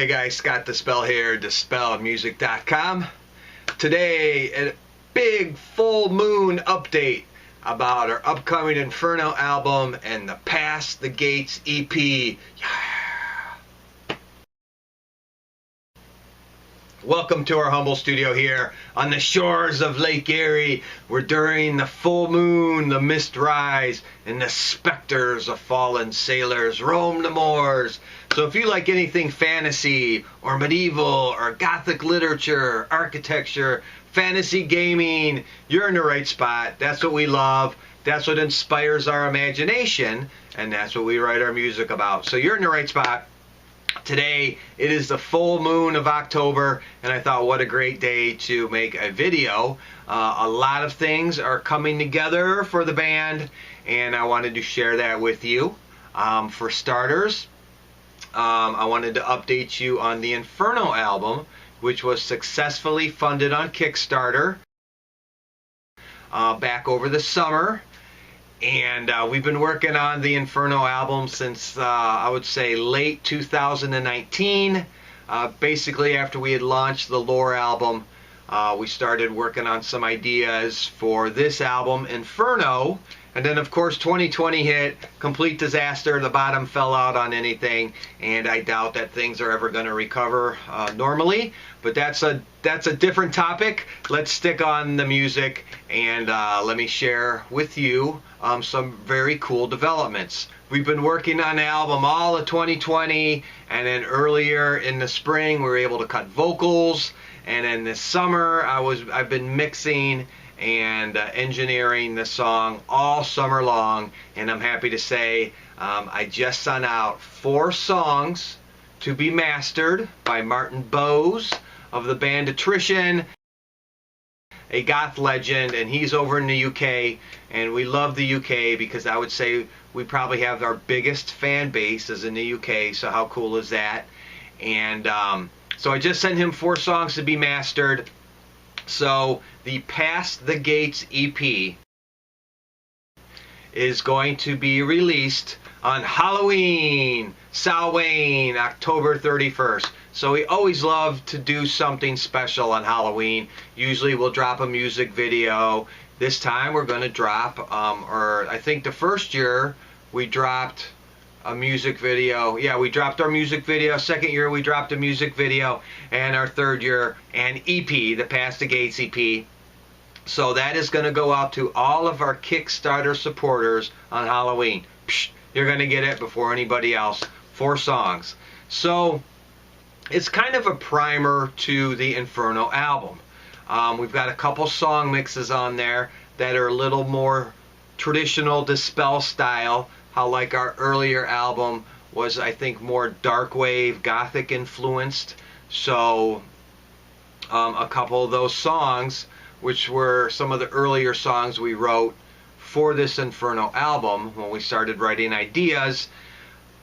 Hey guys, Scott Dispel here, dispelmusic.com. Today, a big full moon update about our upcoming Inferno album and the Past the Gates EP. Yeah. Welcome to our humble studio here on the shores of Lake Erie, where during the full moon the mist rise and the specters of fallen sailors roam the moors. So if you like anything fantasy or medieval or Gothic literature, architecture, fantasy gaming, you're in the right spot. That's what we love. That's what inspires our imagination, and that's what we write our music about. So you're in the right spot. Today, it is the full moon of October, and I thought what a great day to make a video. A lot of things are coming together for the band, and I wanted to share that with you. For starters, I wanted to update you on the Inferno album, which was successfully funded on Kickstarter back over the summer. And we've been working on the Inferno album since, I would say, late 2019. Basically, after we had launched the Lore album, we started working on some ideas for this album, Inferno. And then, of course, 2020 hit, complete disaster. The bottom fell out on anything, and I doubt that things are ever going to recover normally. But that's a different topic. Let's stick on the music, and let me share with you some very cool developments. We've been working on the album all of 2020, and then earlier in the spring we were able to cut vocals, and then this summer I've been mixing and engineering the song all summer long, and I'm happy to say I just sent out 4 songs to be mastered by Martin Bowes of the band Attrition, a Goth legend, and he's over in the UK, and we love the UK because I would say we probably have our biggest fan base is in the UK, so how cool is that? And so I just sent him 4 songs to be mastered. So the Past the Gates EP is going to be released on Halloween, Samhain, October 31st. So we always love to do something special on Halloween. Usually we'll drop a music video. This time we're going to drop, or I think the first year we dropped a music video. Yeah, we dropped our music video. Second year we dropped a music video, and our third year an EP, the Past the Gates EP. So that is going to go out to all of our Kickstarter supporters on Halloween. Psh, you're going to get it before anybody else. 4 songs. So it's kind of a primer to the Inferno album. We've got a couple song mixes on there that are a little more traditional Dispel style. How like our earlier album was, I think, more Darkwave, Gothic influenced. So a couple of those songs, which were some of the earlier songs we wrote for this Inferno album when we started writing ideas,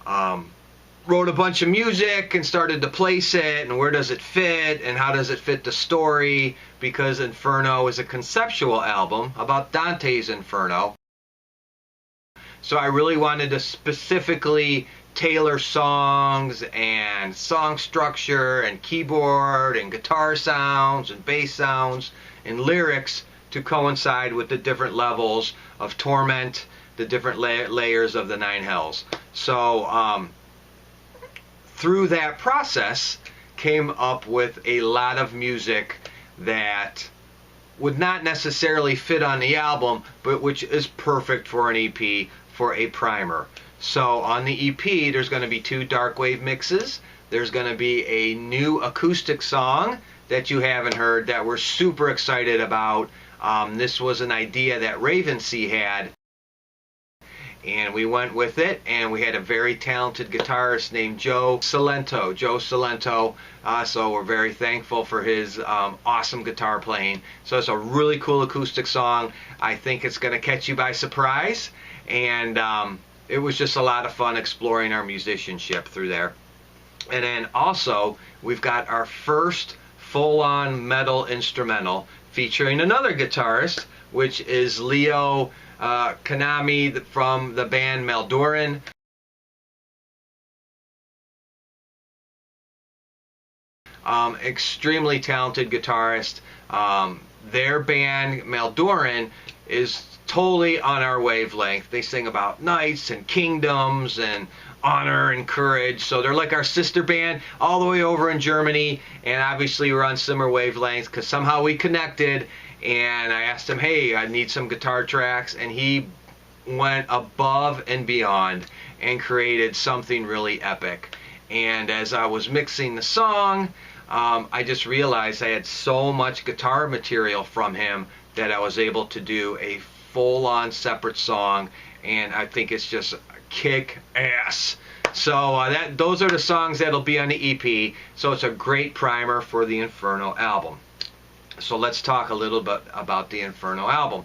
wrote a bunch of music and started to place it, and where does it fit, and how does it fit the story, because Inferno is a conceptual album about Dante's Inferno. So I really wanted to specifically tailor songs and song structure and keyboard and guitar sounds and bass sounds and lyrics to coincide with the different levels of torment, the different layers of the 9 hells. So through that process came up with a lot of music that would not necessarily fit on the album, but which is perfect for an EP, for a primer. So on the EP there's going to be 2 Darkwave mixes. There's going to be a new acoustic song that you haven't heard that we're super excited about. This was an idea that Ravensea had, and we went with it, and we had a very talented guitarist named Joe Salento. So we're very thankful for his awesome guitar playing. So it's a really cool acoustic song. I think it's going to catch you by surprise, and it was just a lot of fun exploring our musicianship through there. And then also we've got our first full-on metal instrumental featuring another guitarist, which is Leo Kanami from the band Maldoran. extremely talented guitarist. Their band, Maldoran, is totally on our wavelength. They sing about knights and kingdoms and honor and courage. So they're like our sister band all the way over in Germany. And obviously we're on similar wavelengths because somehow we connected. And I asked him, hey, I need some guitar tracks. And he went above and beyond and created something really epic. And as I was mixing the song, I just realized I had so much guitar material from him that I was able to do a full-on separate song, and I think it's just kick ass. So those are the songs that'll be on the EP. So it's a great primer for the Inferno album. So let's talk a little bit about the Inferno album.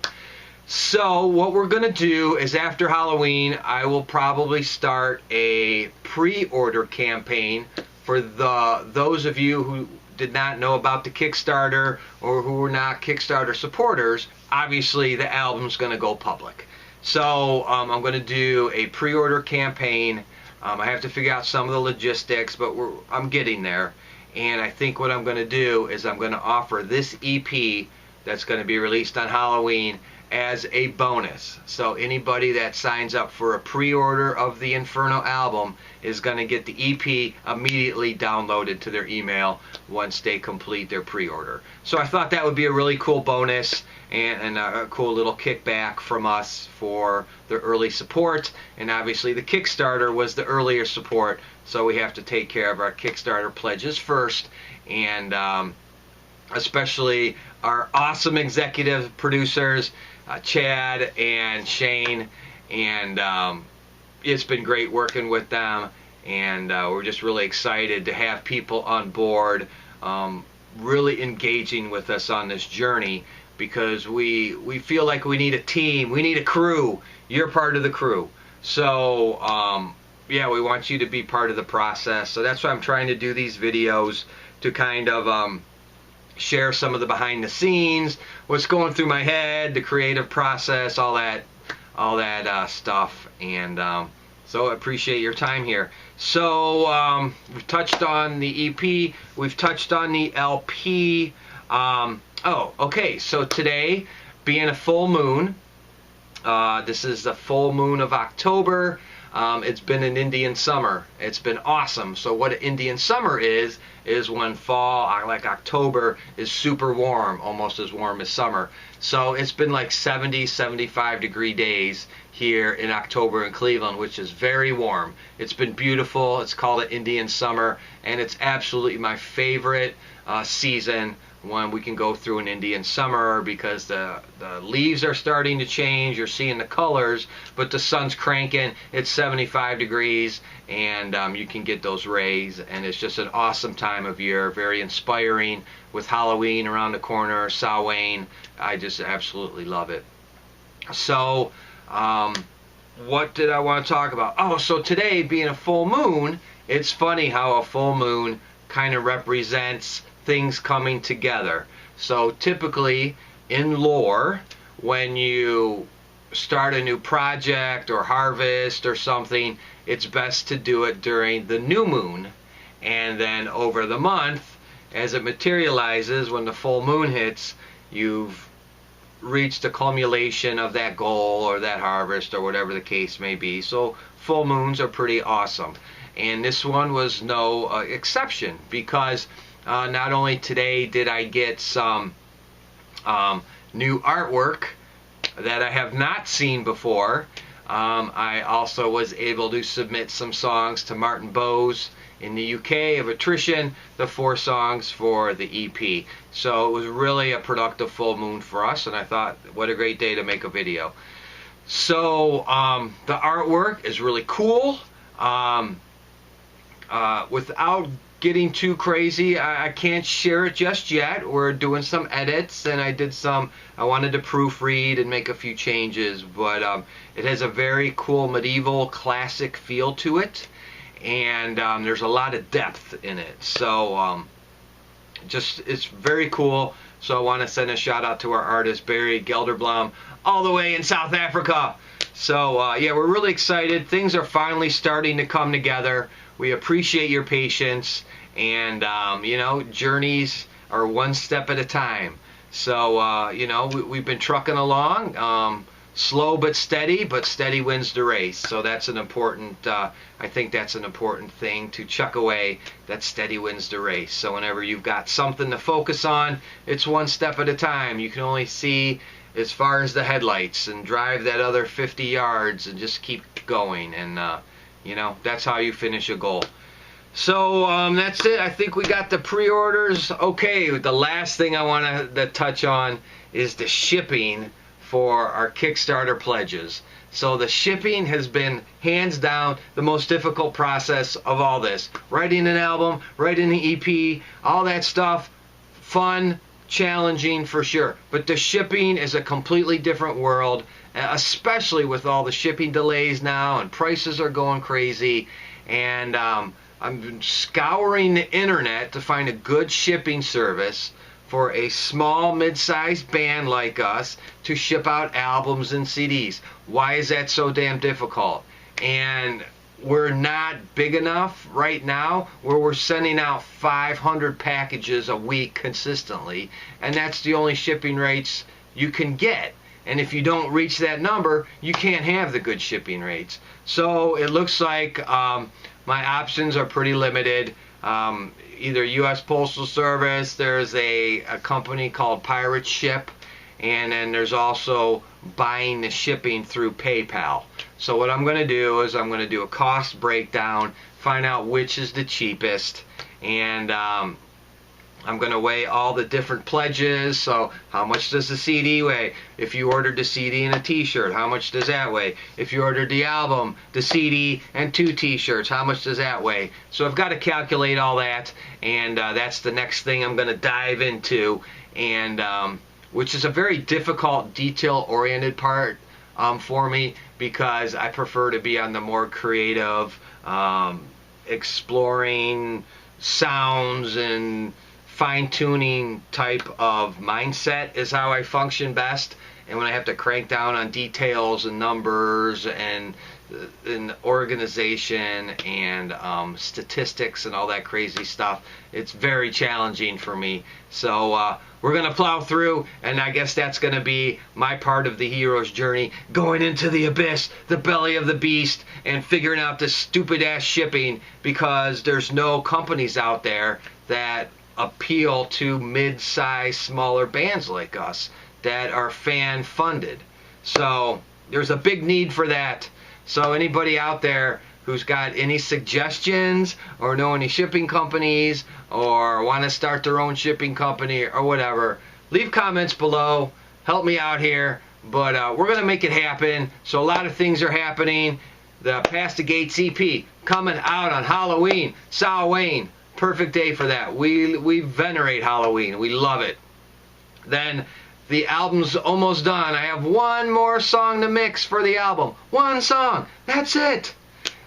So what we're going to do is after Halloween, I will probably start a pre-order campaign for those of you who did not know about the Kickstarter or who were not Kickstarter supporters. Obviously, the album's going to go public. So I'm going to do a pre-order campaign. I have to figure out some of the logistics, but I'm getting there. And I think what I'm going to do is I'm going to offer this EP that's going to be released on Halloween as a bonus. So anybody that signs up for a pre-order of the Inferno album is going to get the EP immediately downloaded to their email once they complete their pre-order. So I thought that would be a really cool bonus and a cool little kickback from us for the early support. And obviously the Kickstarter was the earlier support, so we have to take care of our Kickstarter pledges first. And especially our awesome executive producers, Chad and Shane, and it's been great working with them, and we're just really excited to have people on board really engaging with us on this journey, because we feel like we need a team, we need a crew. You're part of the crew. So yeah, we want you to be part of the process. So that's why I'm trying to do these videos, to kind of share some of the behind the scenes, what's going through my head, the creative process, all that stuff. And so I appreciate your time here. So we've touched on the EP, we've touched on the LP. Oh, okay, so today being a full moon, this is the full moon of October. It's been an Indian summer. It's been awesome. So what an Indian summer is when fall, like October, is super warm, almost as warm as summer. So it's been like 70, 75 degree days here in October in Cleveland, which is very warm. It's been beautiful. It's called an Indian summer, and it's absolutely my favorite season when we can go through an Indian summer, because the leaves are starting to change, you're seeing the colors, but the sun's cranking, it's 75 degrees, and you can get those rays, and it's just an awesome time of year, very inspiring, with Halloween around the corner, Samhain. I just absolutely love it. So what did I want to talk about? Oh, so today being a full moon, it's funny how a full moon kind of represents things coming together. So typically in lore, when you start a new project or harvest or something, it's best to do it during the new moon, and then over the month, as it materializes, when the full moon hits, you've reached the culmination of that goal or that harvest or whatever the case may be. So full moons are pretty awesome, and this one was no exception, because not only today did I get some new artwork that I have not seen before, I also was able to submit some songs to Martin Bowes in the UK of Attrition, the 4 songs for the EP. So it was really a productive full moon for us, and I thought, what a great day to make a video. So the artwork is really cool. Without getting too crazy, I can't share it just yet. We're doing some edits, and I wanted to proofread and make a few changes, but it has a very cool medieval classic feel to it, and there's a lot of depth in it. So it's very cool. So I want to send a shout out to our artist Barry Gelderblom, all the way in South Africa. So yeah, we're really excited. Things are finally starting to come together. We appreciate your patience, And you know, journeys are one step at a time. So you know, we've been trucking along, slow but steady wins the race. So that's an important, I think that's an important thing to chuck away, that steady wins the race. So whenever you've got something to focus on, it's one step at a time. You can only see as far as the headlights and drive that other 50 yards and just keep going. And you know, that's how you finish a goal. So that's it. I think we got the pre-orders. Okay, the last thing I want to touch on is the shipping for our Kickstarter pledges. So the shipping has been hands down the most difficult process of all this. Writing an album, writing an EP, all that stuff, fun, challenging for sure. But the shipping is a completely different world, especially with all the shipping delays now and prices are going crazy. And I'm scouring the internet to find a good shipping service for a small, mid-sized band like us to ship out albums and CDs. Why is that so damn difficult? And we're not big enough right now where we're sending out 500 packages a week consistently, and that's the only shipping rates you can get. And if you don't reach that number, you can't have the good shipping rates. So it looks like my options are pretty limited. Either U.S. Postal Service, there's a company called Pirate Ship, and then there's also buying the shipping through PayPal. So what I'm going to do is I'm going to do a cost breakdown, find out which is the cheapest, and I'm going to weigh all the different pledges. So how much does the CD weigh? If you ordered the CD and a t-shirt, how much does that weigh? If you ordered the album, the CD, and 2 t-shirts, how much does that weigh? So I've got to calculate all that, and that's the next thing I'm going to dive into, and which is a very difficult, detail-oriented part for me, because I prefer to be on the more creative, exploring sounds and fine-tuning type of mindset is how I function best. And when I have to crank down on details and numbers and organization and statistics and all that crazy stuff, it's very challenging for me. So we're going to plow through, and I guess that's going to be my part of the hero's journey, going into the abyss, the belly of the beast, and figuring out this stupid-ass shipping, because there's no companies out there that appeal to mid-size, smaller bands like us that are fan-funded. So there's a big need for that. So anybody out there who's got any suggestions or know any shipping companies or want to start their own shipping company or whatever, leave comments below. Help me out here. But we're going to make it happen. So a lot of things are happening. The Past the Gates EP coming out on Halloween, Samhain. Perfect day for that. We venerate Halloween. We love it. Then the album's almost done. I have one more song to mix for the album. One song. That's it.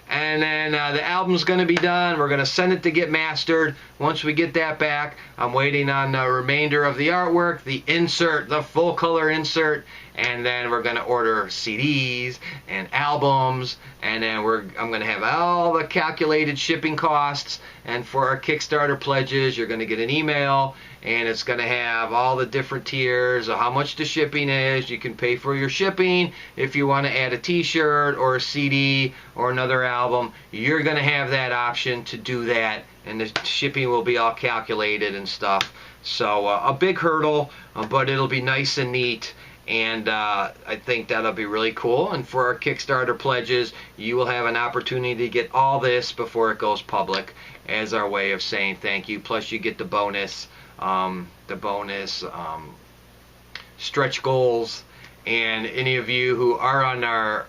And then the album's going to be done. We're going to send it to get mastered. Once we get that back, I'm waiting on the remainder of the artwork, the insert, the full color insert, and then we're going to order CDs and albums, and then I'm going to have all the calculated shipping costs. And for our Kickstarter pledges, you're going to get an email, and it's going to have all the different tiers of how much the shipping is. You can pay for your shipping. If you want to add a t-shirt or a CD or another album, you're going to have that option to do that, and the shipping will be all calculated and stuff. So a big hurdle, but it'll be nice and neat. And I think that'll be really cool. And for our Kickstarter pledges, you will have an opportunity to get all this before it goes public as our way of saying thank you. Plus you get the bonus stretch goals. And any of you who are on our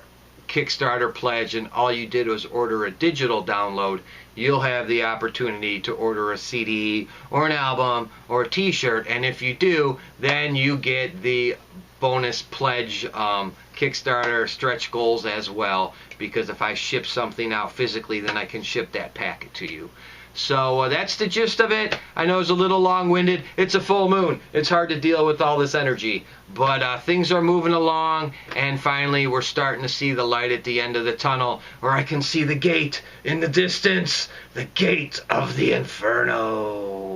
Kickstarter pledge and all you did was order a digital download, you'll have the opportunity to order a CD or an album or a t-shirt. And if you do, then you get the bonus pledge Kickstarter stretch goals as well, because if I ship something out physically, then I can ship that packet to you. So that's the gist of it. I know it's a little long-winded. It's a full moon. It's hard to deal with all this energy. But things are moving along, and finally we're starting to see the light at the end of the tunnel, where I can see the gate in the distance. The gate of the Inferno.